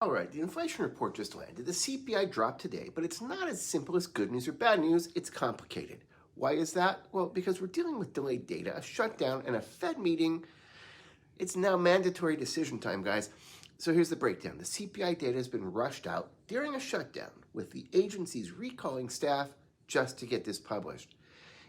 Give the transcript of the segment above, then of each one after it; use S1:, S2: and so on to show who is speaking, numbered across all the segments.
S1: All right, the inflation report just landed. The CPI dropped today, but it's not as simple as good news or bad news. It's complicated. Why is that? Well, because we're dealing with delayed data, a shutdown, and a Fed meeting. It's now mandatory decision time, guys. So here's the breakdown. The CPI data has been rushed out during a shutdown, with the agencies recalling staff just to get this published.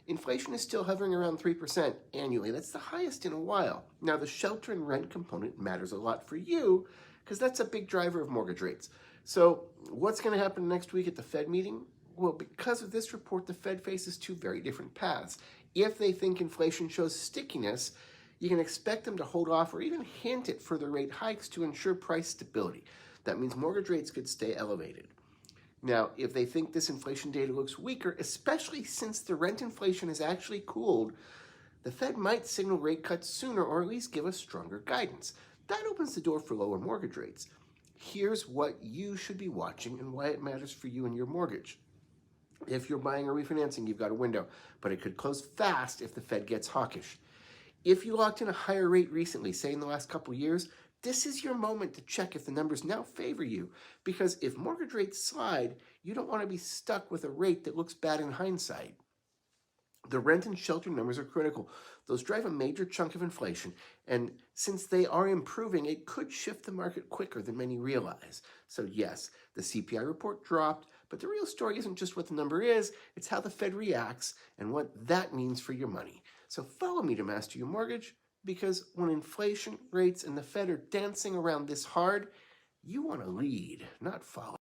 S1: Inflation is still hovering around 3% annually. That's the highest in a while. Now, the shelter and rent component matters a lot for you because that's a big driver of mortgage rates. So what's going to happen next week at the Fed meeting? Well, because of this report, the Fed faces two very different paths. If they think inflation shows stickiness, you can expect them to hold off or even hint at further rate hikes to ensure price stability. That means mortgage rates could stay elevated. Now, if they think this inflation data looks weaker, especially since the rent inflation has actually cooled, the Fed might signal rate cuts sooner or at least give us stronger guidance. That opens the door for lower mortgage rates. Here's what you should be watching and why it matters for you and your mortgage. If you're buying or refinancing, you've got a window, but it could close fast if the Fed gets hawkish. If you locked in a higher rate recently, say in the last couple years, this is your moment to check if the numbers now favor you, because if mortgage rates slide, you don't want to be stuck with a rate that looks bad in hindsight. The rent and shelter numbers are critical. Those drive a major chunk of inflation, and since they are improving, it could shift the market quicker than many realize. So yes, the CPI report dropped, but the real story isn't just what the number is, it's how the Fed reacts and what that means for your money. So follow me to master your mortgage, because when inflation rates and the Fed are dancing around this hard, you want to lead, not follow.